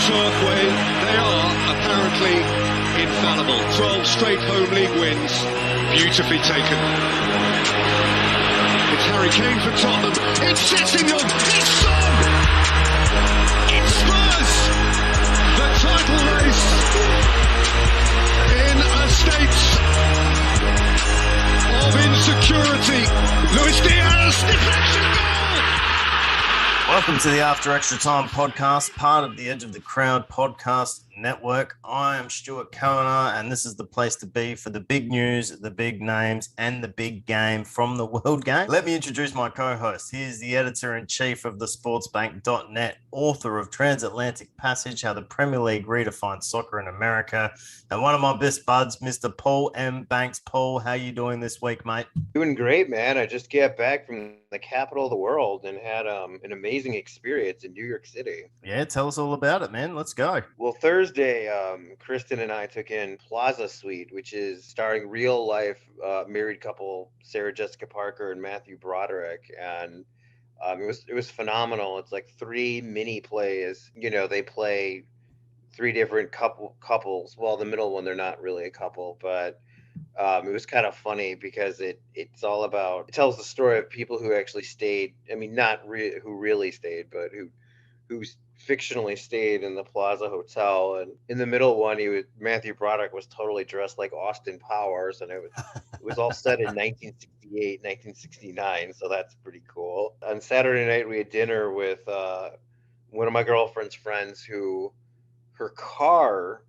Turfway, they are apparently infallible. 12 straight home league wins, beautifully taken. It's Harry Kane for Tottenham, it's Sessegnon, it's Son! It's Spurs! The title race in a state of insecurity. Luis Diaz, deflection goal! Welcome to the After Extra Time podcast, part of the Edge of the Crowd podcast network. I am Stuart Cohener, and this is the place to be for the big news, the big names, and the big game from the world game. Let me introduce my co-host. He is the editor-in-chief of thesportsbank.net, author of Transatlantic Passage, How the Premier League Redefined Soccer in America, and one of my best buds, Mr. Paul M. Banks. Paul, how you doing this week, mate? Doing great, man. I just got back from the capital of the world and had an amazing experience in New York City. Yeah, tell us all about it, man. Let's go. Well, Thursday, Kristen and I took in Plaza Suite, which is starring real-life married couple Sarah Jessica Parker and Matthew Broderick, and it was phenomenal. It's like 3 mini plays. You know, they play 3 different couples. Well, the middle one, they're not really a couple, but it was kind of funny because it tells the story of people who actually stayed. I mean, who really stayed, but who fictionally stayed in the Plaza Hotel. And in the middle one, Matthew Broderick was totally dressed like Austin Powers, and it was all set in 1968, 1969. So that's pretty cool. On Saturday night, we had dinner with one of my girlfriend's friends who her car.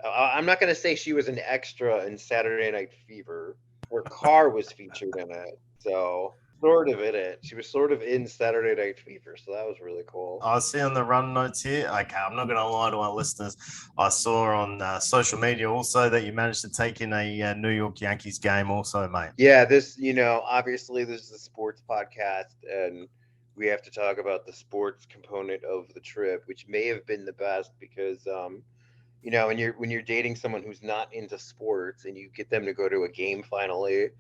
I'm not going to say she was an extra in Saturday Night Fever. Her car was featured in it. So sort of in it. She was sort of in Saturday Night Fever. So that was really cool. I see on the run notes here. Okay, I'm not going to lie to our listeners. I saw on social media also that you managed to take in a New York Yankees game also, mate. Yeah, obviously this is a sports podcast, and we have to talk about the sports component of the trip, which may have been the best because, when you're dating someone who's not into sports and you get them to go to a game finally,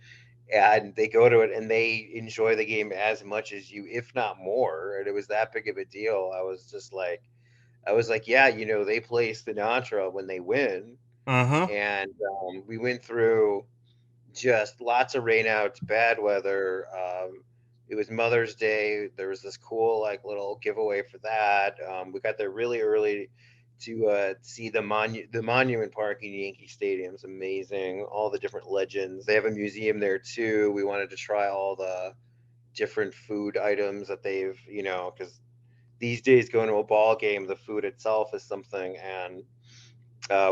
and they go to it and they enjoy the game as much as you, if not more, and it was that big of a deal. I was like, yeah, they play Sinatra when they win. Mm-hmm. And we went through just lots of rainouts, bad weather. It was Mother's Day. There was this cool little giveaway for that. We got there really early to see the Monument Park in Yankee Stadium. It's amazing. All the different legends. They have a museum there too. We wanted to try all the different food items that they've, because these days going to a ball game, the food itself is something. And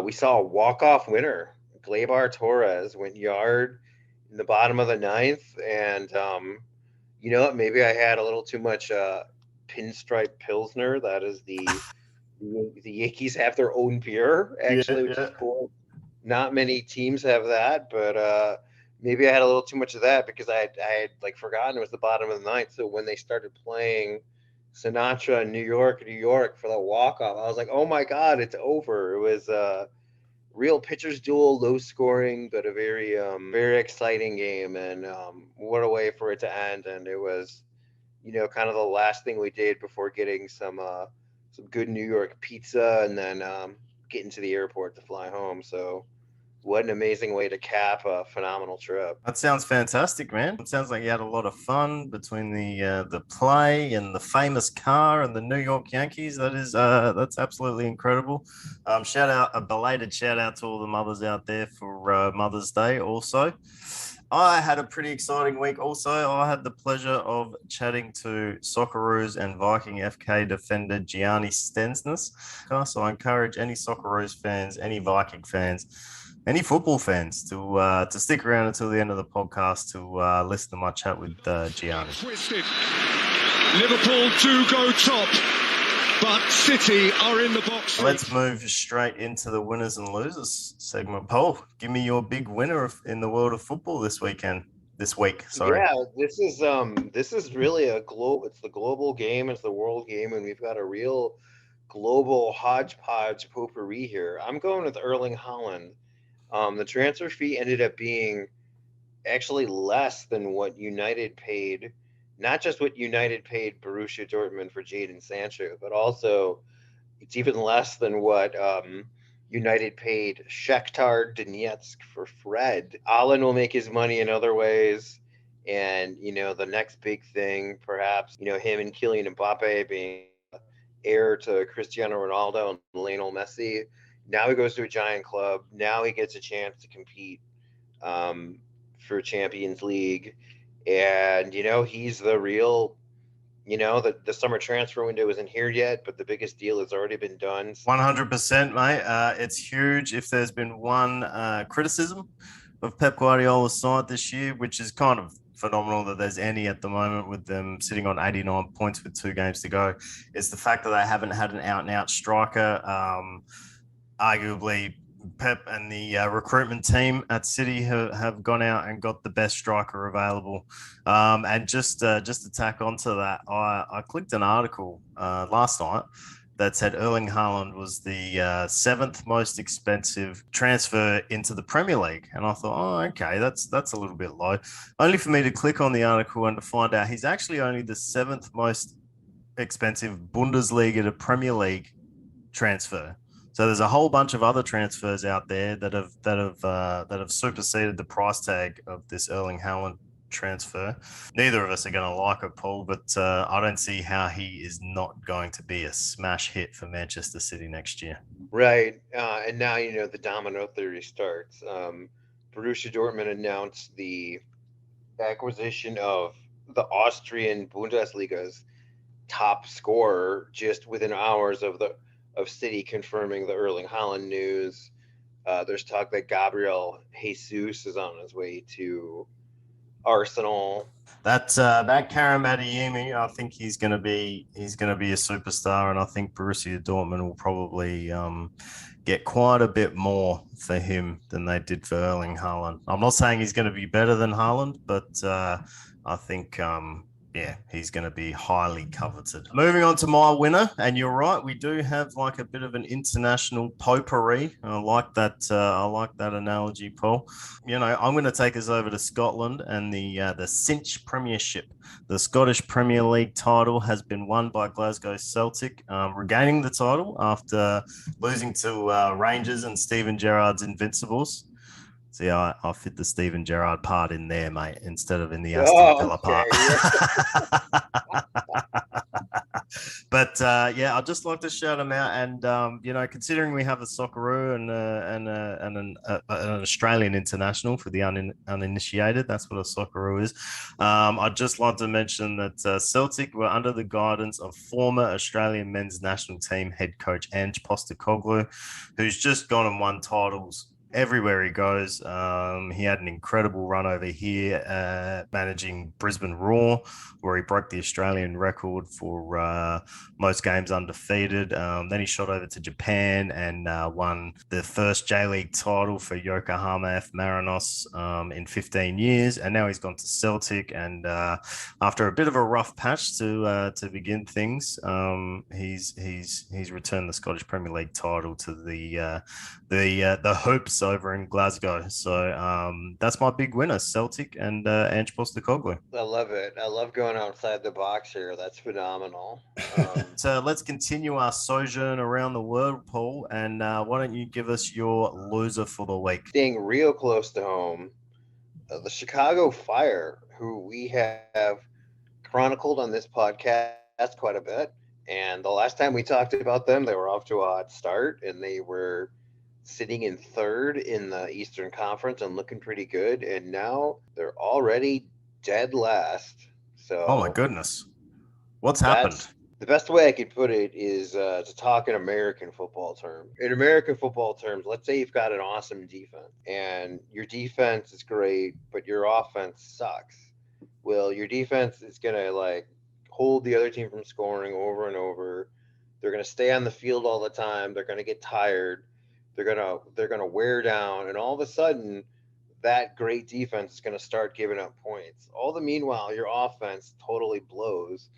we saw a walk-off winner. Gleyber Torres went yard in the bottom of the 9th. And you know what? Maybe I had a little too much Pinstripe Pilsner. That is the Yankees have their own beer, actually, which is cool. Not many teams have that, but maybe I had a little too much of that because I had forgotten it was the bottom of the 9th. So when they started playing Sinatra in New York for the walk-off, I was like, oh my God, it's over. It was a real pitcher's duel, low scoring, but a very, very exciting game. And what a way for it to end. And it was, kind of the last thing we did before getting some good New York pizza and then getting to the airport to fly home. So what an amazing way to cap a phenomenal trip. That sounds fantastic, man. It sounds like you had a lot of fun between the play and the famous car and the New York Yankees. That's absolutely incredible. A belated shout out to all the mothers out there for Mother's Day also. I had a pretty exciting week also. I had the pleasure of chatting to Socceroos and Viking FK defender Gianni Stensness. So I encourage any Socceroos fans, any Viking fans, any football fans to stick around until the end of the podcast to listen to my chat with Gianni. Twisted. Liverpool do go top, but City are in the box. Let's move straight into the winners and losers segment. Paul, give me your big winner in the world of football this week. Sorry. Yeah, this is really it's the global game, it's the world game, and we've got a real global hodgepodge potpourri here. I'm going with Erling Haaland. The transfer fee ended up being actually less than what United paid. Not just what United paid Borussia Dortmund for Jadon Sancho, but also It's even less than what United paid Shakhtar Donetsk for Fred. Allen will make his money in other ways. And, the next big thing, perhaps, him and Kylian Mbappe being heir to Cristiano Ronaldo and Lionel Messi. Now he goes to a giant club. Now he gets a chance to compete um, for Champions League. And, he's the real the summer transfer window isn't here yet, but the biggest deal has already been done. 100%, mate. It's huge. If there's been one criticism of Pep Guardiola's side this year, which is kind of phenomenal that there's any at the moment with them sitting on 89 points with 2 games to go, is the fact that they haven't had an out-and-out striker. Arguably, Pep and the recruitment team at City have gone out and got the best striker available. And just to tack onto that, I clicked an article last night that said Erling Haaland was the 7th most expensive transfer into the Premier League. And I thought, oh, okay, that's a little bit low. Only for me to click on the article and to find out he's actually only the 7th most expensive Bundesliga to Premier League transfer. So there's a whole bunch of other transfers out there that have superseded the price tag of this Erling Haaland transfer. Neither of us are going to like it, Paul, but I don't see how he is not going to be a smash hit for Manchester City next year. Right. And now, the domino theory starts. Borussia Dortmund announced the acquisition of the Austrian Bundesliga's top scorer just within hours of City confirming the Erling Haaland news. There's talk that Gabriel Jesus is on his way to Arsenal. That Karim Adeyemi, I think he's going to be a superstar, and I think Borussia Dortmund will probably get quite a bit more for him than they did for Erling Haaland. I'm not saying he's going to be better than Haaland, but I think he's going to be highly coveted. Moving on to my winner, and you're right, we do have like a bit of an international potpourri. I like that analogy, Paul. I'm going to take us over to Scotland and the Cinch Premiership. The Scottish Premier League title has been won by Glasgow Celtic, regaining the title after losing to Rangers and Steven Gerrard's Invincibles. See, I fit the Steven Gerrard part in there, mate, instead of in the Aston Villa part. But I'd just like to shout them out. And considering we have a Socceroo and an Australian international for the uninitiated, that's what a Socceroo is. I'd just like to mention that Celtic were under the guidance of former Australian men's national team head coach Ange Postecoglou, who's just gone and won titles everywhere he goes. He had an incredible run over here managing Brisbane Roar, where he broke the Australian record for most games undefeated. Then he shot over to Japan and won the first J-League title for Yokohama F. Marinos in 15 years. And now he's gone to Celtic, and after a bit of a rough patch to begin things, he's returned the Scottish Premier League title to the Hoops over in Glasgow. So that's my big winner, Celtic and Ange Postecoglou. I love it. I love going outside the box here. That's phenomenal. So let's continue our sojourn around the world, Paul, and why don't you give us your loser for the week? Staying real close to home, the Chicago Fire, who we have chronicled on this podcast quite a bit. And the last time we talked about them, they were off to a hot start, and they were sitting in third in the Eastern Conference and looking pretty good. And now they're already dead last. So, oh my goodness, what's happened? The best way I could put it is to talk in American football terms. In American football terms, let's say you've got an awesome defense, and your defense is great, but your offense sucks. Well, your defense is gonna hold the other team from scoring over and over. They're gonna stay on the field all the time. They're gonna get tired. They're gonna wear down, and all of a sudden, that great defense is gonna start giving up points. All the meanwhile, your offense totally blows,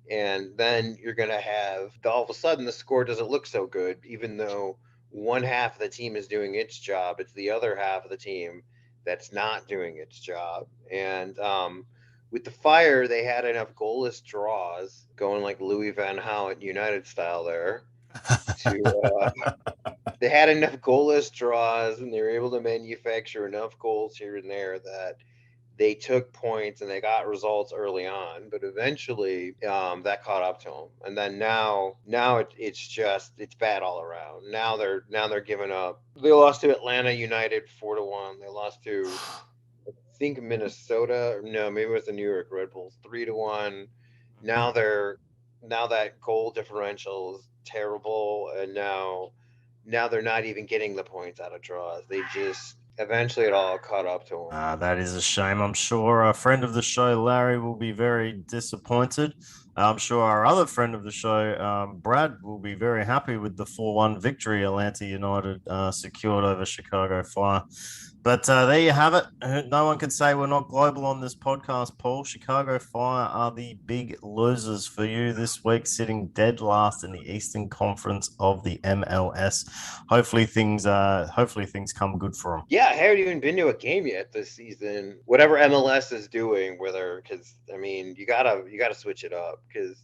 and then you're gonna have all of a sudden the score doesn't look so good, even though one half of the team is doing its job. It's the other half of the team that's not doing its job. And with the Fire, they had enough goalless draws going like Louis Van Gaal at United style there. to they had enough goalless draws and they were able to manufacture enough goals here and there that they took points and they got results early on, but eventually that caught up to them. And then now it's bad all around. Now they're giving up. They lost to Atlanta United 4-1. They lost to I think Minnesota. No, maybe it was the New York Red Bulls 3-1. Now now that goal differential is terrible, and now they're not even getting the points out of draws. They just eventually it all caught up to them. That is a shame. I'm sure a friend of the show, Larry, will be very disappointed. I'm sure our other friend of the show, Brad, will be very happy with the 4-1 victory Atlanta United secured over Chicago Fire. But there you have it. No one can say we're not global on this podcast, Paul. Chicago Fire are the big losers for you this week, sitting dead last in the Eastern Conference of the MLS. Hopefully things come good for them. Yeah, I haven't even been to a game yet this season. Whatever MLS is doing, because I mean, you gotta switch it up because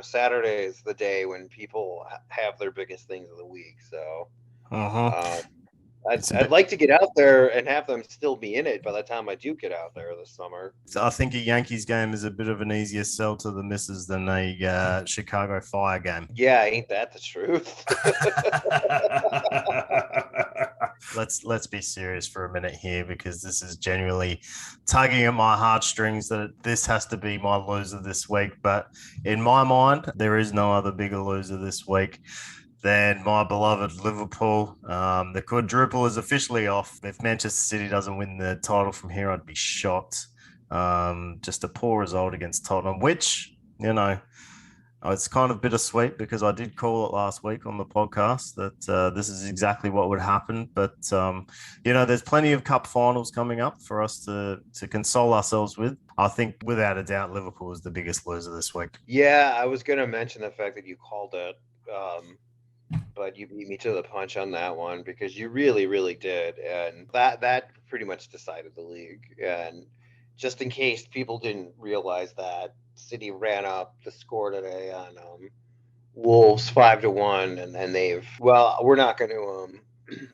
Saturday is the day when people have their biggest things of the week. So I'd like to get out there and have them still be in it by the time I do get out there this summer. I think a Yankees game is a bit of an easier sell to the missus than a Chicago Fire game. Yeah, ain't that the truth? Let's be serious for a minute here, because this is genuinely tugging at my heartstrings that this has to be my loser this week. But in my mind, there is no other bigger loser this week than my beloved Liverpool. The quadruple is officially off. If Manchester City doesn't win the title from here, I'd be shocked. Just a poor result against Tottenham, which, it's kind of bittersweet because I did call it last week on the podcast that this is exactly what would happen. But, there's plenty of cup finals coming up for us to console ourselves with. I think without a doubt, Liverpool is the biggest loser this week. Yeah, I was going to mention the fact that you called it. But you beat me to the punch on that one because you really, really did. And that pretty much decided the league. And just in case people didn't realize that, City ran up the score today on Wolves 5-1. And then we're not going to,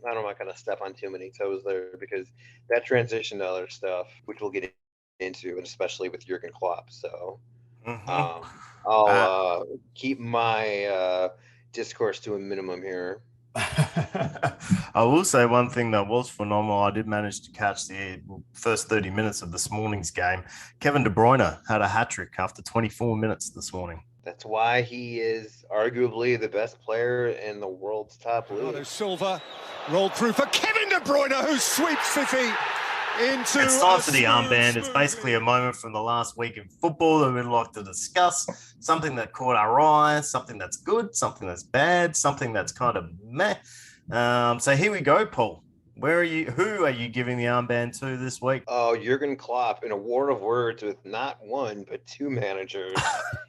I'm not going to step on too many toes there because that transition to other stuff, which we'll get into, and especially with Jurgen Klopp. So I'll keep my discourse to a minimum here. I will say one thing that was phenomenal. I did manage to catch the first 30 minutes of this morning's game. Kevin De Bruyne had a hat-trick after 24 minutes this morning. That's why he is arguably the best player in the world's top league. Silva rolled through for Kevin De Bruyne, who sweeps City into. It's time for the armband. It's basically a moment from the last week in football that we'd like to discuss. Something that caught our eye, something that's good, something that's bad, something that's kind of meh. So here we go, Paul. Who are you giving the armband to this week? Oh, Jurgen Klopp, in a war of words with not one but two managers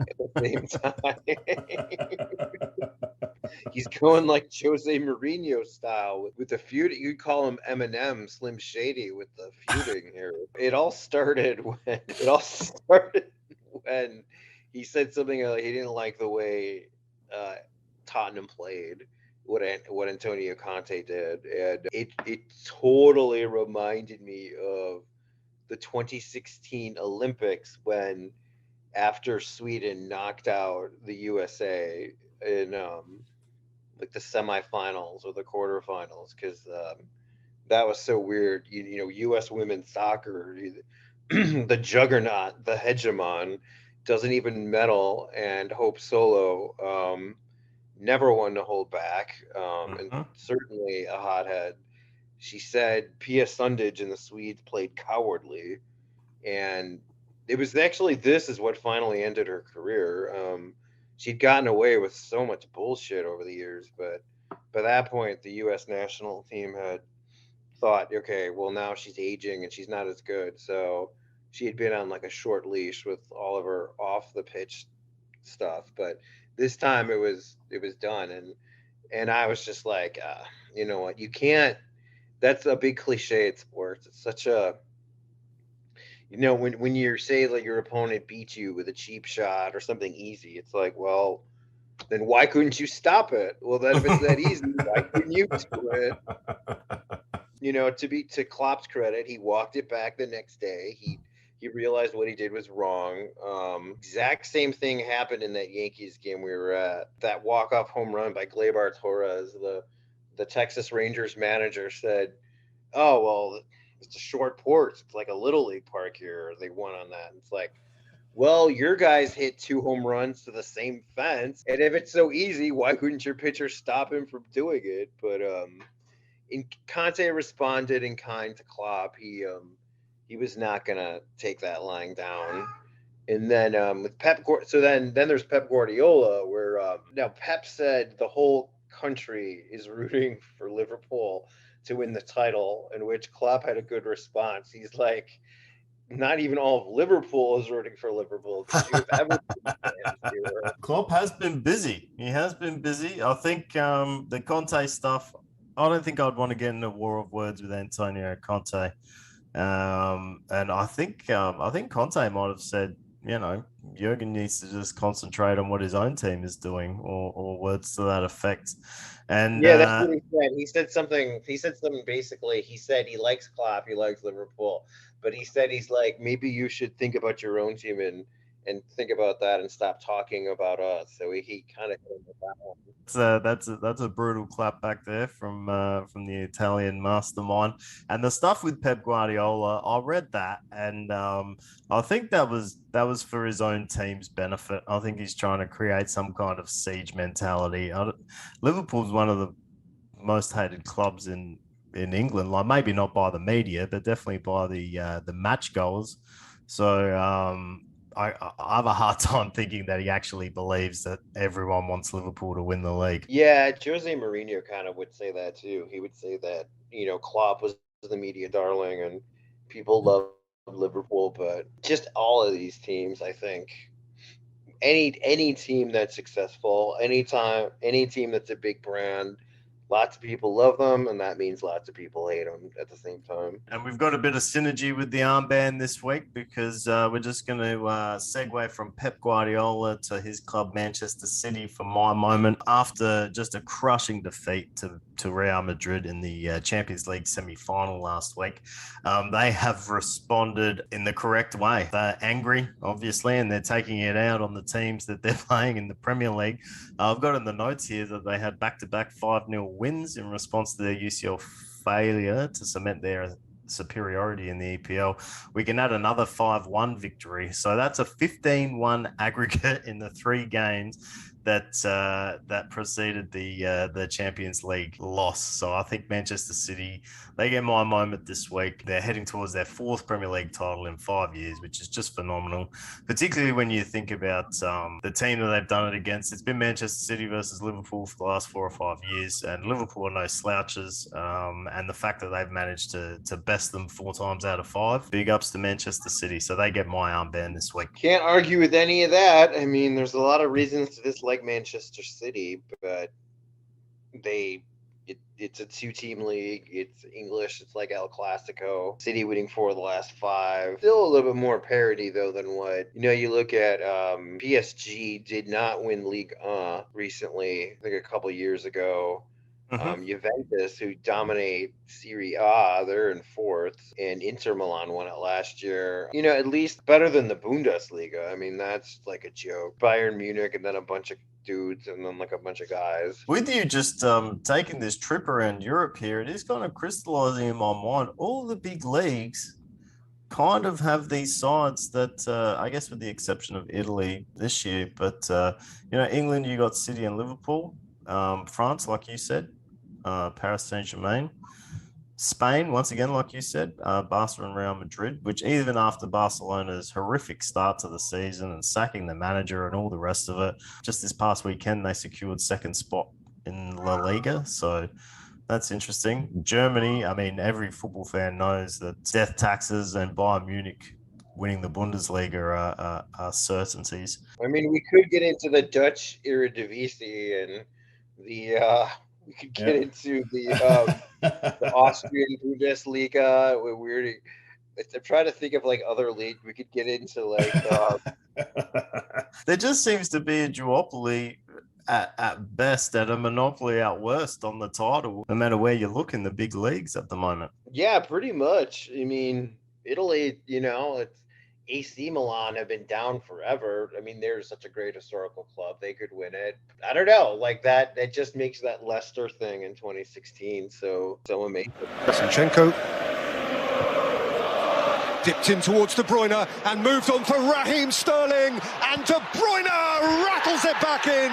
at the same time. He's going like Jose Mourinho style with the feud. You call him Eminem, Slim Shady with the feuding here. It all started when he said something he didn't like the way Tottenham played. What Antonio Conte did, and it totally reminded me of the 2016 Olympics when, after Sweden knocked out the USA in like the semifinals or the quarterfinals, because that was so weird. U.S. women's soccer, the juggernaut, the hegemon, doesn't even medal, and Hope Solo. Never one to hold back, and certainly a hothead. She said Pia Sundhage and the Swedes played cowardly, and it was actually this is what finally ended her career. She'd gotten away with so much bullshit over the years, but by that point, the U.S. national team had thought, okay, well, now she's aging and she's not as good, so she had been on like a short leash with all of her off the pitch stuff, but this time it was done, and I was just like, you know what, you can't. That's a big cliche in sports. It's such a, when you say like your opponent beat you with a cheap shot or something easy, it's like, well, Then why couldn't you stop it? Well, then if it's that easy, why couldn't you do it? To Klopp's credit, he walked it back the next day. He realized what he did was wrong. Exact same thing happened in that Yankees game we were at. That walk-off home run by Gleyber Torres. The Texas Rangers manager said, "Oh well, it's a short porch. It's like a little league park here." They won on that. And it's like, well, your guys hit 2 home runs to the same fence, and if it's so easy, why couldn't your pitcher stop him from doing it? But Conte responded in kind to Klopp. He was not gonna take that lying down. And then with so then there's Pep Guardiola, where now Pep said the whole country is rooting for Liverpool to win the title, in which Klopp had a good response. He's like, not even all of Liverpool is rooting for Liverpool. Klopp has been busy. He has been busy. I think the Conte stuff, I don't think I'd want to get in a war of words with Antonio Conte. And I think Conte might have said, Jurgen needs to just concentrate on what his own team is doing, or words to that effect. And yeah, that's what he said. He said something basically. He said he likes Klopp, he likes Liverpool, but he said he's like, maybe you should think about your own team and think about that and stop talking about us. So he kind of hit him with that one. That's a brutal clap back there from the Italian mastermind. And the stuff with Pep Guardiola, I read that, and I think that was for his own team's benefit. I think he's trying to create some kind of siege mentality. Liverpool's one of the most hated clubs in England, like maybe not by the media, but definitely by the match goers. So I have a hard time thinking that he actually believes that everyone wants Liverpool to win the league. Yeah, Jose Mourinho kind of would say that too. He would say that, Klopp was the media darling and people love Liverpool, but just all of these teams, I think, any team that's successful, any team that's a big brand, lots of people love them, and that means lots of people hate them at the same time. And we've got a bit of synergy with the armband this week, because we're just going to segue from Pep Guardiola to his club, Manchester City, for my moment. After just a crushing defeat to Real Madrid in the Champions League semi-final last week, they have responded in the correct way. They're angry, obviously, and they're taking it out on the teams that they're playing in the Premier League. I've got in the notes here that they had back-to-back 5-0 wins in response to their UCL failure to cement their superiority in the EPL. We can add another 5-1 victory. So that's a 15-1 aggregate in the 3 games that preceded the Champions League loss. So I think Manchester City, they get my moment this week. They're heading towards their 4th Premier League title in 5 years, which is just phenomenal, particularly when you think about the team that they've done it against. It's been Manchester City versus Liverpool for the last 4 or 5 years, and Liverpool are no slouches. And the fact that they've managed to best them 4 times out of 5, big ups to Manchester City. So they get my armband this week. Can't argue with any of that. I mean, there's a lot of reasons to dislike Manchester City, but it's a 2-team league. It's English. It's like El Clasico. City winning 4 of the last 5. Still a little bit more parity though than what you look at. PSG did not win Ligue 1 recently. I think a couple years ago. Juventus, who dominate Serie A, they're in 4th, and Inter Milan won it last year. At least better than the Bundesliga. I mean, that's like a joke. Bayern Munich, and then a bunch of dudes, and then like a bunch of guys. With you just taking this trip around Europe here, it is kind of crystallizing in my mind. All the big leagues kind of have these sides that, I guess with the exception of Italy this year, but, England, you got City and Liverpool. France, like you said, Paris Saint-Germain. Spain, once again, like you said, Barca and Real Madrid, which even after Barcelona's horrific start to the season and sacking the manager and all the rest of it, just this past weekend, they secured 2nd spot in La Liga. So that's interesting. Germany, I mean, every football fan knows that death taxes and Bayern Munich winning the Bundesliga are certainties. I mean, we could get into the Dutch Eredivisie and we could get into the Austrian Bundesliga. I'm trying to think of like other league we could get into. Like there just seems to be a duopoly at best at a monopoly at worst on the title, no matter where you look in the big leagues at the moment. Yeah, pretty much. I mean, Italy, it's AC Milan have been down forever. I mean, they're such a great historical club. They could win it. I don't know. Like that just makes that Leicester thing in 2016 so amazing. Zinchenko dipped in towards De Bruyne and moved on for Raheem Sterling, and De Bruyne rattles it back in,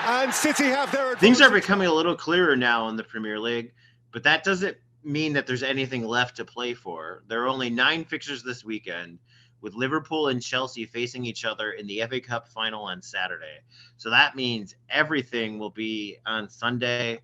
and City have their advantage. Things are becoming a little clearer now in the Premier League, but that doesn't mean that there's anything left to play for. There are only 9 fixtures this weekend, with Liverpool and Chelsea facing each other in the FA Cup final on Saturday. So that means everything will be on Sunday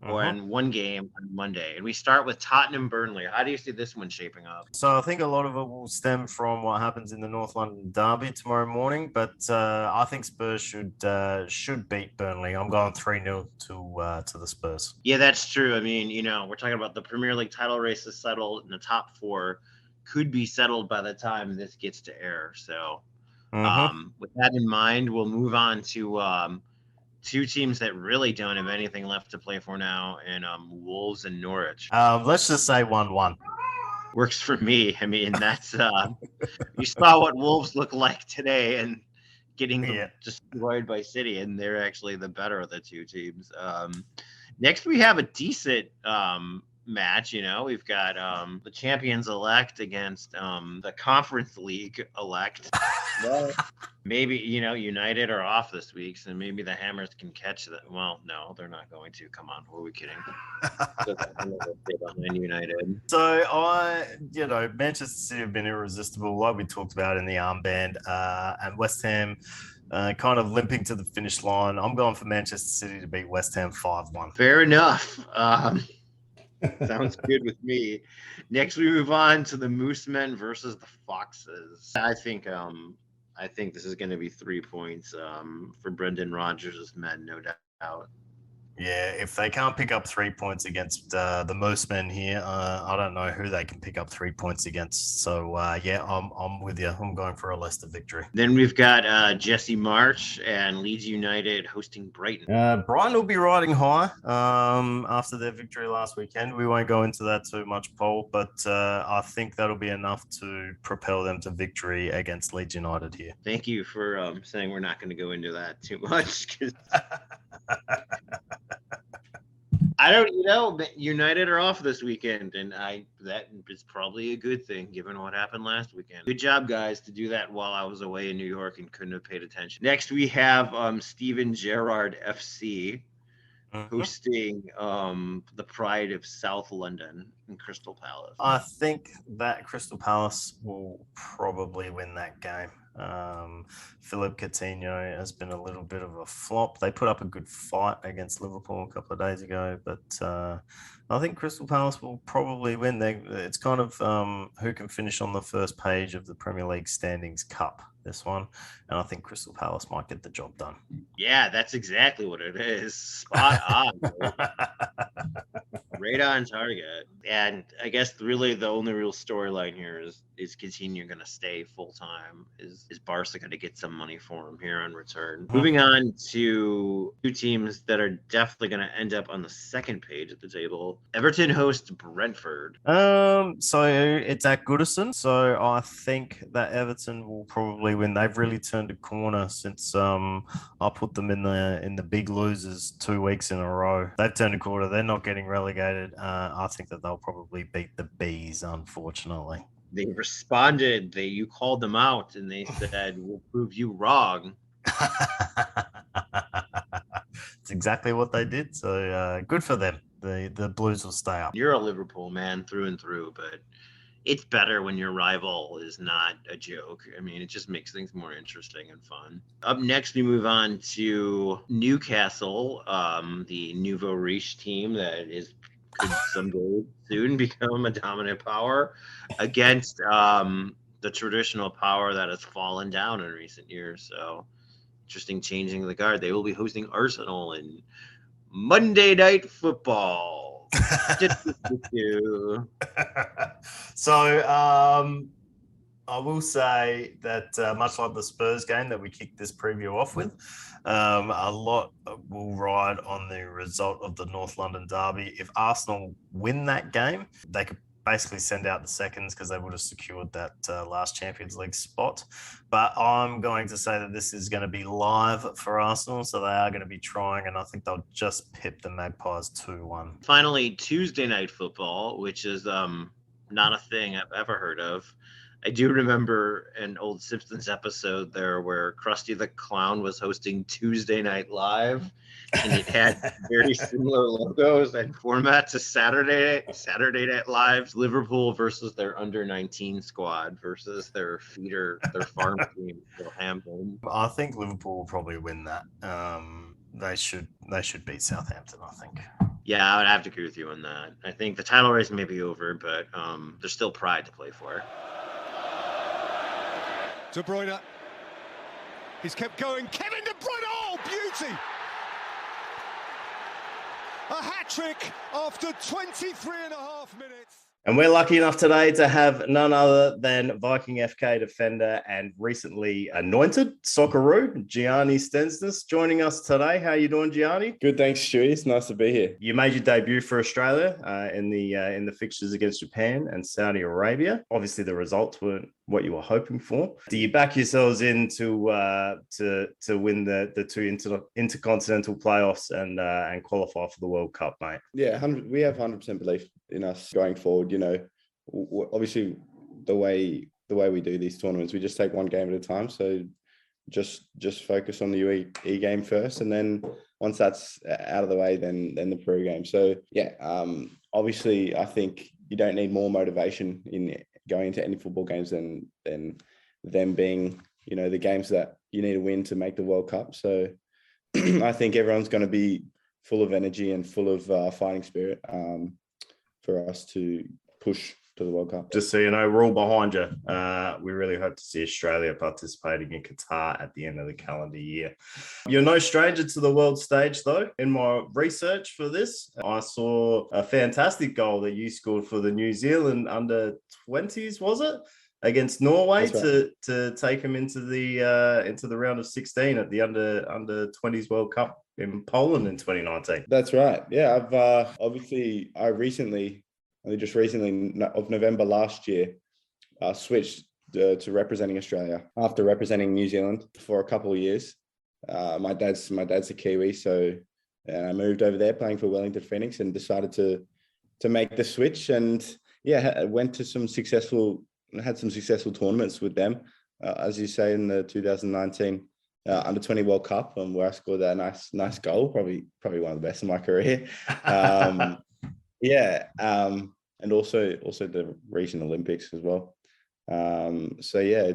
or in one game on Monday. And we start with Tottenham-Burnley. How do you see this one shaping up? So I think a lot of it will stem from what happens in the North London derby tomorrow morning, but I think Spurs should beat Burnley. I'm going 3-0 to the Spurs. Yeah, that's true. I mean, we're talking about the Premier League title race is settled, and the top 4 could be settled by the time this gets to air. So with that in mind, we'll move on to 2 teams that really don't have anything left to play for now, and Wolves and Norwich. Let's just say 1-1. Works for me. I mean, that's you saw what Wolves look like today and getting destroyed by City, and they're actually the better of the 2 teams. Next, we have a decent match. We've got the champions elect against the Conference League elect. Well, maybe United are off this week, so maybe the Hammers can catch that. Well, no, they're not going to. Come on, who are we kidding? Behind United. So Manchester City have been irresistible, like we talked about in the armband, and West Ham kind of limping to the finish line. I'm going for Manchester City to beat West Ham 5-1. Fair enough. Sounds good with me. Next, we move on to the Moosemen versus the Foxes. I think this is going to be 3 points for Brendan Rodgers' men, no doubt. Yeah, if they can't pick up 3 points against the Moosemen here, I don't know who they can pick up 3 points against. So, I'm with you. I'm going for a Leicester victory. Then we've got Jesse March and Leeds United hosting Brighton. Brighton will be riding high after their victory last weekend. We won't go into that too much, Paul, but I think that'll be enough to propel them to victory against Leeds United here. Thank you for saying we're not going to go into that too much. I don't, United are off this weekend, and that is probably a good thing given what happened last weekend. Good job, guys, to do that while I was away in New York and couldn't have paid attention. Next, we have Steven Gerrard FC hosting the Pride of South London in Crystal Palace. I think that Crystal Palace will probably win that game. Philip Coutinho has been a little bit of a flop. They put up a good fight against Liverpool a couple of days ago, but I think Crystal Palace will probably win. It's kind of who can finish on the first page of the Premier League standings cup, this one, and I think Crystal Palace might get the job done. Yeah, that's exactly what it is. Spot on. Right on target. And I guess really the only real storyline here is Coutinho going to stay full time? Is Barca going to get some money for him here on return? Moving on to 2 teams that are definitely going to end up on the second page of the table. Everton hosts Brentford. So it's at Goodison. So I think that Everton will probably win. They've really turned a corner since I put them in the big losers 2 weeks in a row. They've turned a corner. They're not getting relegated. I think that they'll probably beat the Bees, unfortunately. They responded. You called them out, and they said, "We'll prove you wrong." It's exactly what they did. So good for them. The Blues will stay up. You're a Liverpool man through and through, but it's better when your rival is not a joke. I mean, it just makes things more interesting and fun. Up next, we move on to Newcastle, the Nouveau Riche team that could someday soon become a dominant power against the traditional power that has fallen down in recent years. So interesting changing the guard. They will be hosting Arsenal in Monday Night Football. So I will say that much like the Spurs game that we kicked this preview off with, a lot will ride on the result of the North London derby. If Arsenal win that game, they could basically send out the seconds because they would have secured that last Champions League spot. But I'm going to say that this is going to be live for Arsenal, so they are going to be trying, and I think they'll just pip the Magpies 2-1. Finally, Tuesday night football, which is not a thing I've ever heard of. I do remember an old Simpsons episode there where Krusty the Clown was hosting Tuesday Night Live, and it had very similar logos and format to Saturday Night Live's Liverpool versus their under-19 squad versus their farm team, Southampton. I think Liverpool will probably win that. They should beat Southampton, I think. Yeah, I would have to agree with you on that. I think the title race may be over, but there's still pride to play for. De Bruyne. He's kept going. Kevin De Bruyne. Oh, beauty! A hat-trick after 23 and a half minutes. And we're lucky enough today to have none other than Viking FK defender and recently anointed Socceroo Gianni Stensness joining us today. How are you doing, Gianni? Good, thanks, Stuey. It's nice to be here. You made your debut for Australia in the fixtures against Japan and Saudi Arabia. Obviously, the results weren't what you were hoping for. Do you back yourselves in to win the two intercontinental playoffs and qualify for the World Cup, mate? Yeah, we have 100% belief in us going forward. You know, obviously the way we do these tournaments, we just take one game at a time. So just focus on the UAE game first, and then once that's out of the way, then the Peru game. So yeah, obviously I think you don't need more motivation in going into any football games than them being, you know, the games that you need to win to make the World Cup. So I think everyone's going to be full of energy and full of fighting spirit for us to push to the World Cup. Just so you know, we're all behind you. We really hope to see Australia participating in Qatar at the end of the calendar year. You're no stranger to the world stage, though. In my research for this, I saw a fantastic goal that you scored for the New Zealand under-20s, was it? Against Norway to take them into the round of 16 at the under-20s World Cup in Poland in 2019. That's right. Yeah, I've just recently of November last year, switched to representing Australia after representing New Zealand for a couple of years. My dad's a Kiwi, so I moved over there playing for Wellington Phoenix and decided to make the switch. And yeah, I went to had some successful tournaments with them, as you say, in the 2019 under 20 World Cup, where I scored that nice goal, probably one of the best in my career. And also the recent Olympics as well. So yeah,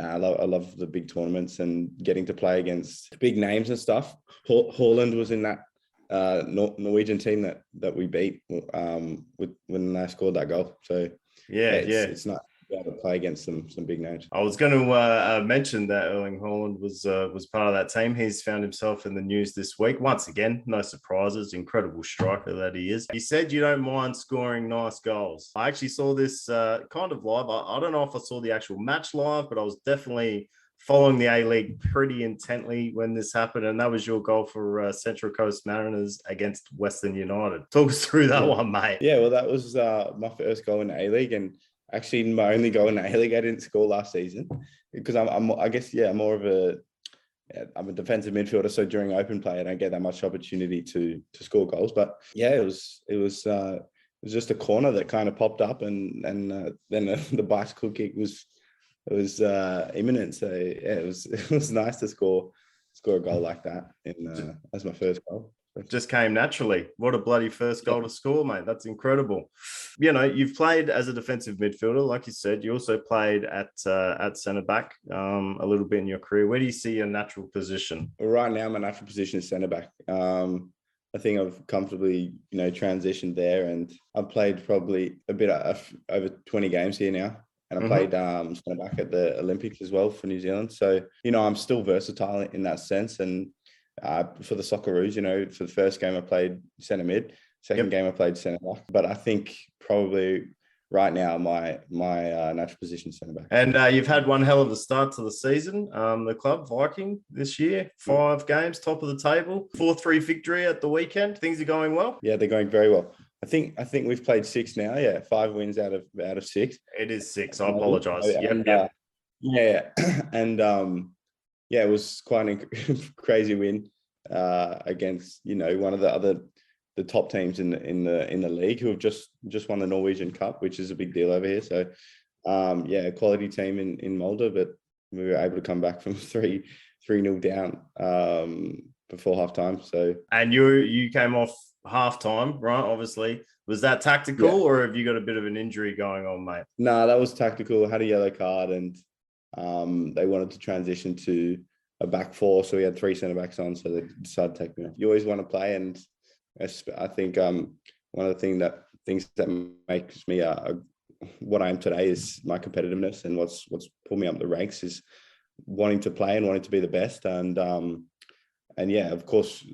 I love the big tournaments and getting to play against big names and stuff. Haaland was in that Norwegian team that we beat when I scored that goal. So it's nice to be able to play against some big names. I was going to mention that Erling Haaland was part of that team. He's found himself in the news this week. Once again, no surprises, incredible striker that he is. You said you don't mind scoring nice goals. I actually saw this kind of live. I don't know if I saw the actual match live, but I was definitely following the A-League pretty intently when this happened, and that was your goal for Central Coast Mariners against Western United. Talk us through that one, mate. Yeah, well, that was my first goal in the A-League, and actually my only goal in the A-League. I didn't score last season because I'm a defensive midfielder, so during open play I don't get that much opportunity to score goals. But yeah, it was just a corner that kind of popped up, and then the bicycle kick was imminent. So yeah, it was nice to score a goal like that as my first goal. It just came naturally. What a bloody first goal to score, mate. That's incredible. You know, you've played as a defensive midfielder, like you said. You also played at centre back a little bit in your career. Where do you see your natural position? Well, right now, my natural position is centre back. I think I've comfortably, transitioned there, and I've played probably a bit over 20 games here now. And I played centre back at the Olympics as well for New Zealand. So, I'm still versatile in that sense. And for the Socceroos, for the first game I played centre mid, second game I played centre back. But I think probably right now my natural position centre back. And you've had one hell of a start to the season. The club, Viking, this year, 5 games, top of the table, 4-3 victory at the weekend. Things are going well. Yeah, they're going very well. I think we've played 6 now. Yeah, 5 wins out of 6. It is 6. I apologise. And, Yep. yeah, and yeah, it was quite a crazy win against one of the top teams in the league, who have just won the Norwegian Cup, which is a big deal over here. So yeah, a quality team in Molde, but we were able to come back from 3-0 down before half time. So, and you came off half time, right? Obviously, was that tactical, or have you got a bit of an injury going on, mate? No, that was tactical. I had a yellow card, and they wanted to transition to a back 4, so we had 3 centre backs on, so they decided to take me off. You always want to play, and I think one of the things that makes me what I am today is my competitiveness, and what's pulled me up the ranks is wanting to play and wanting to be the best. And yeah, of course,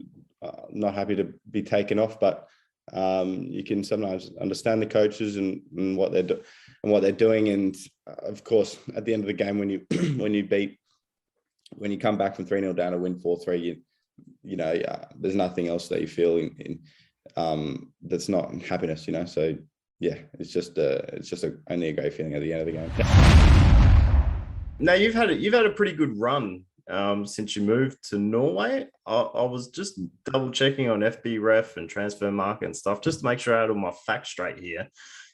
not happy to be taken off, but you can sometimes understand the coaches and what they're doing. And of course, at the end of the game, when you come back from 3-0 down to win 4-3, there's nothing else that you feel in that's not happiness, So yeah, it's just only a great feeling at the end of the game. Now you've had a pretty good run since you moved to Norway. I was just double checking on FB Ref and Transfer Market and stuff just to make sure I had all my facts straight here.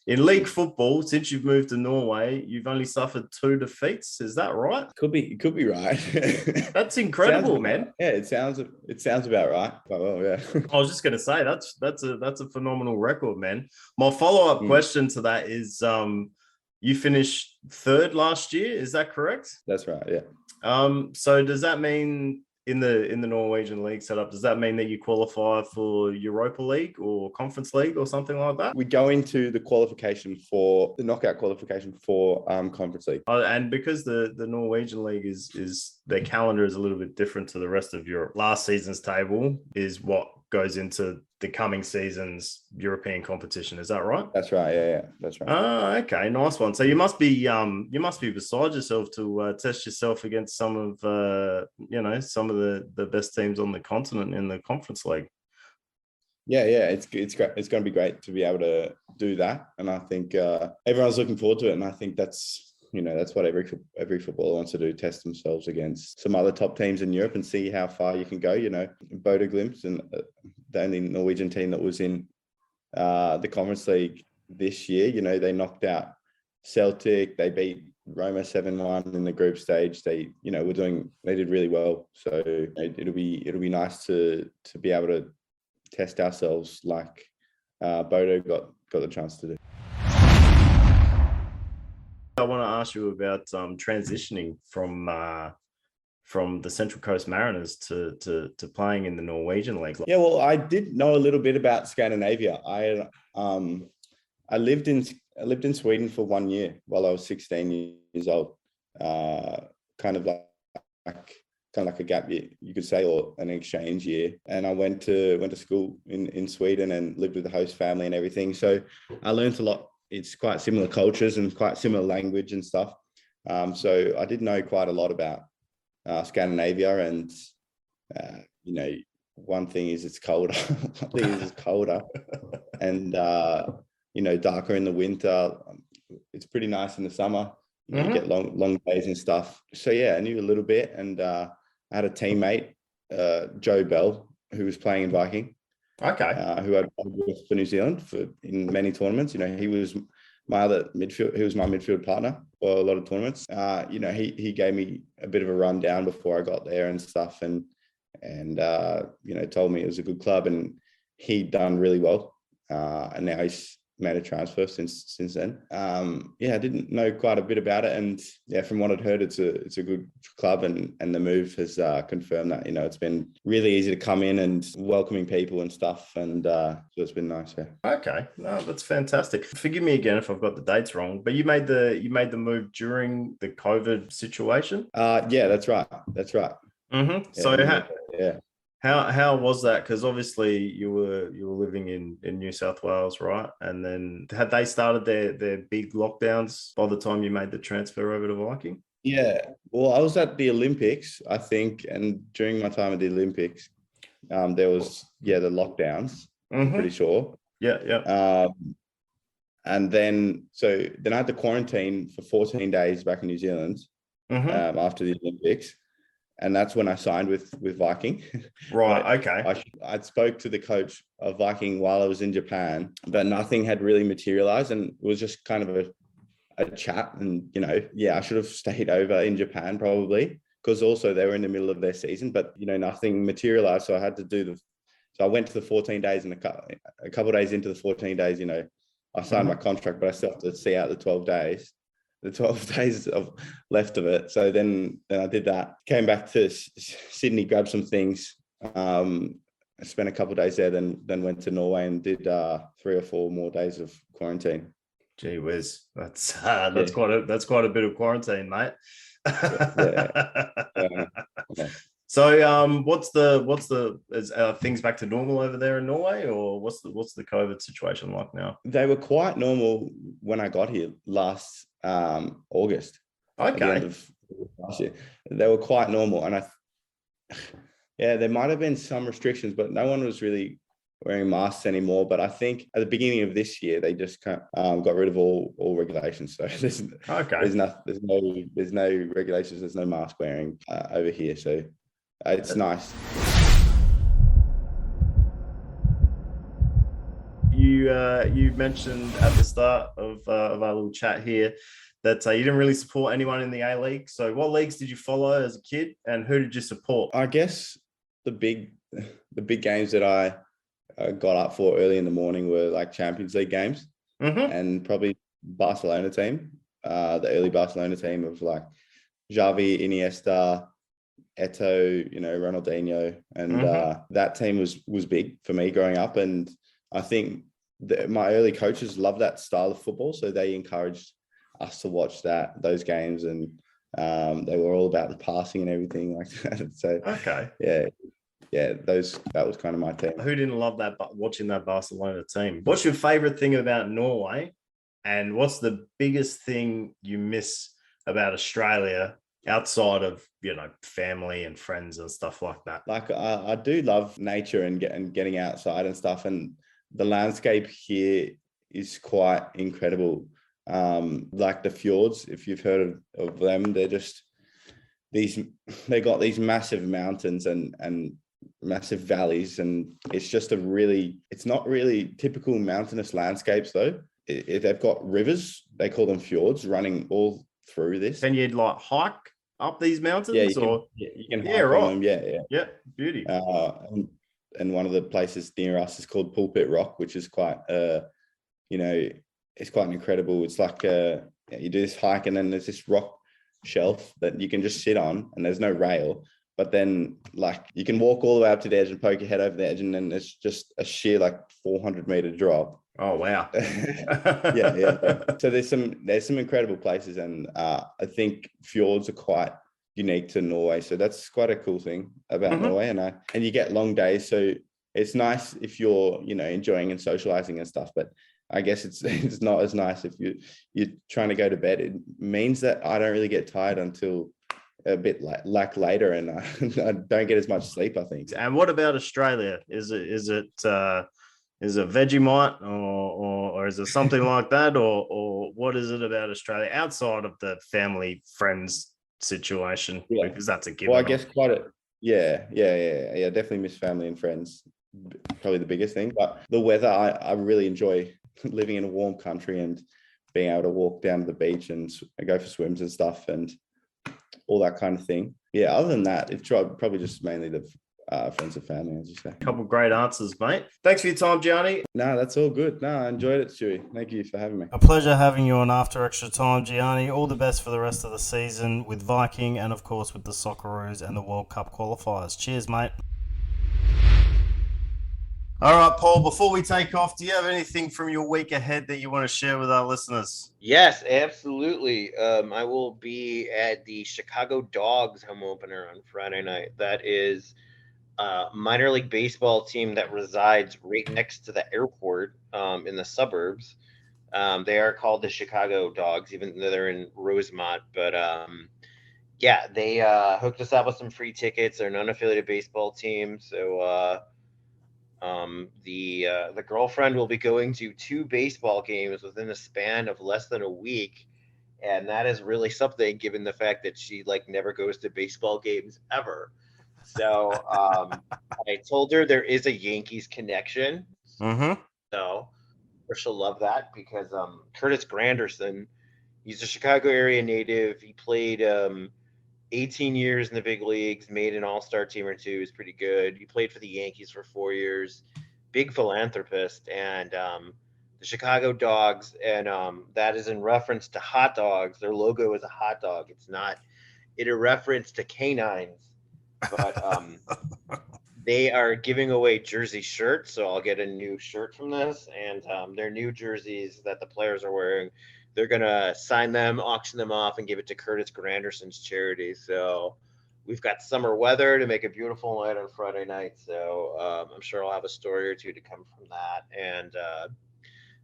In league football, since you've moved to Norway, you've only suffered 2 defeats. Is that right? Could be right. That's incredible, man. Yeah, it sounds about right. Quite well, yeah. I was just going to say that's a phenomenal record, man. My follow-up question to that is, you finished 3rd last year. Is that correct? That's right. Yeah. So does that mean in the Norwegian league setup, does that mean that you qualify for Europa League or Conference League or something like that? We go into the knockout qualification for Conference League. And because the Norwegian league is their calendar is a little bit different to the rest of Europe. Last season's table is what goes into the coming season's European competition. Is that right? That's right. Yeah, that's right. Oh, okay, nice one. So you must be beside yourself to test yourself against some of some of the best teams on the continent in the Conference League. Yeah, it's great. It's going to be great to be able to do that, and I think everyone's looking forward to it. And I think that's what every footballer wants to do: test themselves against some other top teams in Europe and see how far you can go. Bodø Glimt, and the only Norwegian team that was in the Conference League this year. They knocked out Celtic. They beat Roma 7-1 in the group stage. They did really well. So it'll be nice to be able to test ourselves like Bodø got the chance to do. I want to ask you about transitioning from the Central Coast Mariners to playing in the Norwegian league. Yeah, well, I did know a little bit about Scandinavia. I lived in Sweden for 1 year while I was 16 years old, kind of like a gap year, you could say, or an exchange year. And I went to school in Sweden and lived with the host family and everything. So I learned a lot. It's quite similar cultures and quite similar language and stuff. So I did know quite a lot about Scandinavia. And, one thing is it's colder. One thing is it's colder. And, darker in the winter. It's pretty nice in the summer. You get long days and stuff. So, yeah, I knew a little bit. And I had a teammate, Joe Bell, who was playing in Viking. Okay. Who I'd played for New Zealand in many tournaments. He was my other midfield. He was my midfield partner for a lot of tournaments. He gave me a bit of a rundown before I got there and stuff, and told me it was a good club, and he'd done really well. And now he's made a transfer since then. I didn't know quite a bit about it, and from what I'd heard, it's a good club, and the move has confirmed that. It's been really easy to come in and welcoming people and stuff, and so it's been nice. Yeah. Okay, no, that's fantastic. Forgive me again if I've got the dates wrong, but you made the move during the COVID situation. Yeah, that's right. Mm-hmm. So How was that? Because obviously you were living in New South Wales, right? And then had they started their big lockdowns by the time you made the transfer over to Viking? Yeah. Well, I was at the Olympics, I think, and during my time at the Olympics, there was the lockdowns. I'm pretty sure. Yeah. And then I had to quarantine for 14 days back in New Zealand after the Olympics. And that's when I signed with Viking. Right. Okay. I spoke to the coach of Viking while I was in Japan, but nothing had really materialized. And it was just kind of a chat. And, I should have stayed over in Japan probably, because also they were in the middle of their season, but, nothing materialized. So I had to so I went to the 14 days, and a couple of days into the 14 days, I signed my contract, but I still have to see out the 12 days. The 12 days of left of it. So then I did that, came back to Sydney, grabbed some things. I spent a couple of days there, then went to Norway and did 3 or 4 more days of quarantine. Gee whiz, that's quite a bit of quarantine, mate. Yeah. So what's things back to normal over there in Norway, or what's the COVID situation like now? They were quite normal when I got here last August. Okay. At the end of last year. They were quite normal, and there might have been some restrictions, but no one was really wearing masks anymore. But I think at the beginning of this year, they just got rid of all regulations. So there's no regulations. There's no mask wearing over here. So it's nice. You mentioned at the start of our little chat here that you didn't really support anyone in the A-League. So what leagues did you follow as a kid, and who did you support? I guess the big games that I got up for early in the morning were like Champions League games, and probably Barcelona team, the early Barcelona team of like Xavi, Iniesta, Eto'o, Ronaldinho, and that team was big for me growing up. And I think my early coaches loved that style of football, so they encouraged us to watch those games, and they were all about the passing and everything like that. So that was kind of my team. Who didn't love that? Watching that Barcelona team. What's your favorite thing about Norway, and what's the biggest thing you miss about Australia outside of family and friends and stuff like that? Like I do love nature and getting outside and stuff, and the landscape here is quite incredible. Like the fjords, if you've heard of them, they're just they got these massive mountains and massive valleys, and it's not really typical mountainous landscapes though. They've got rivers, they call them fjords, running all through this. Can you hike up these mountains? You can hike on them. Yeah, beauty. And one of the places near us is called Pulpit Rock, which is quite it's quite incredible. It's like you do this hike, and then there's this rock shelf that you can just sit on, and there's no rail, but then like you can walk all the way up to the edge and poke your head over the edge, and then it's just a sheer 400-meter drop. Oh wow. yeah. So there's some incredible places, and I think fjords are quite unique to Norway, so that's quite a cool thing about Norway. And you get long days, so it's nice if you're enjoying and socializing and stuff, but I guess it's not as nice if you're trying to go to bed. It means that I don't really get tired until a bit later, and I don't get as much sleep, I think. And what about Australia? Is it Vegemite or is it something like that, or what is it about Australia outside of the family friends situation? Yeah. Because that's a given. Well, I guess definitely miss family and friends, probably the biggest thing. But the weather, I really enjoy living in a warm country and being able to walk down to the beach and go for swims and stuff and all that kind of thing. Yeah, other than that, it's probably just mainly the friends and family, as you say. A couple of great answers, mate. Thanks for your time, Gianni. No, that's all good. No, I enjoyed it, Stuey. Thank you for having me. A pleasure having you on After Extra Time, Gianni. All the best for the rest of the season with Viking and, of course, with the Socceroos and the World Cup qualifiers. Cheers, mate. All right, Paul, before we take off, do you have anything from your week ahead that you want to share with our listeners? Yes, absolutely. I will be at the Chicago Dogs home opener on Friday night. That is minor league baseball team that resides right next to the airport in the suburbs. They are called the Chicago Dogs, even though they're in Rosemont. But yeah, they hooked us up with some free tickets. They're an unaffiliated baseball team. So the girlfriend will be going to 2 baseball games within a span of less than a week. And that is really something, given the fact that she never goes to baseball games ever. So I told her there is a Yankees connection. Mm-hmm. So she'll love that, because Curtis Granderson, he's a Chicago area native. He played 18 years in the big leagues, made an all-star team or two. He's pretty good. He played for the Yankees for 4 years. Big philanthropist. And the Chicago Dogs, and that is in reference to hot dogs. Their logo is a hot dog. It's not in a reference to canines. But they are giving away jersey shirts, so I'll get a new shirt from this. And their new jerseys that the players are wearing, they're going to sign them, auction them off, and give it to Curtis Granderson's charity. So we've got summer weather to make a beautiful night on Friday night. So I'm sure I'll have a story or two to come from that. And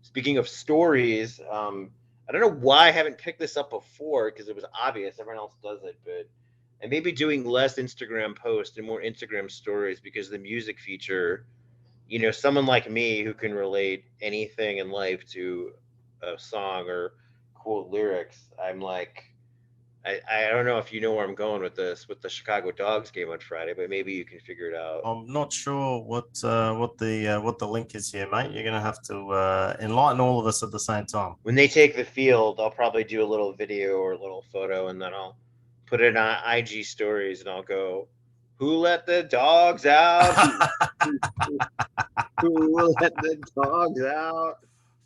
speaking of stories, I don't know why I haven't picked this up before, because it was obvious. Everyone else does it, but I may be doing less Instagram posts and more Instagram stories, because the music feature, someone like me who can relate anything in life to a song or quote lyrics, I'm like, I don't know if you know where I'm going with this, with the Chicago Dogs game on Friday, but maybe you can figure it out. I'm not sure what the link is here, mate. You're gonna have to enlighten all of us at the same time. When they take the field, I'll probably do a little video or a little photo, and then I'll put it on IG stories, and I'll go, "Who let the dogs out? Who let the dogs out?"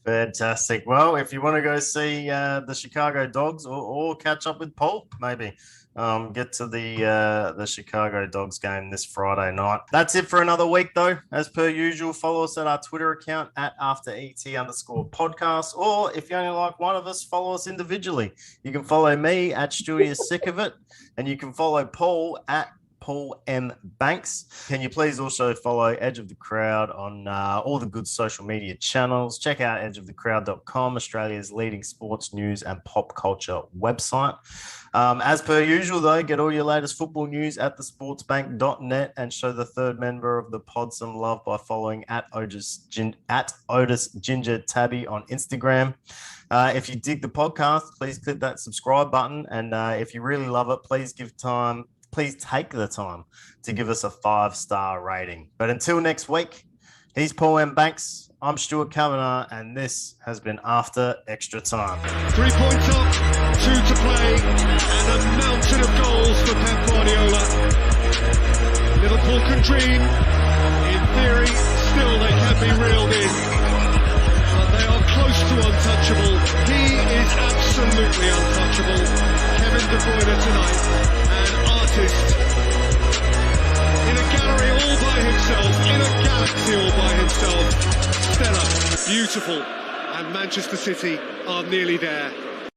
Fantastic. Well, if you want to go see the Chicago Dogs, or catch up with Paul, maybe get to the Chicago Dogs game this Friday night. That's it for another week, though. As per usual, follow us at our Twitter account at @AfterET_podcast. Or if you only like one of us, follow us individually. You can follow me at Stuey is sick of it, and you can follow Paul at Paul M. Banks. Can you please also follow Edge of the Crowd on all the good social media channels? Check out edgeofthecrowd.com, Australia's leading sports news and pop culture website. As per usual, though, get all your latest football news at thesportsbank.net, and show the third member of the pod some love by following at Otis Ginger Tabby on Instagram. If you dig the podcast, please click that subscribe button. And if you really love it, please take the time to give us a 5-star rating. But until next week, he's Paul M. Banks, I'm Stuart Kavanagh, and this has been After Extra Time. 3 points up, 2 to play, and a mountain of goals for Pep Guardiola. Liverpool can dream. In theory, still they can be reeled in. But they are close to untouchable. He is absolutely untouchable. Kevin De Bruyne tonight, an artist in a gallery all by himself, in a galaxy all by himself. Stellar, beautiful, and Manchester City are nearly there.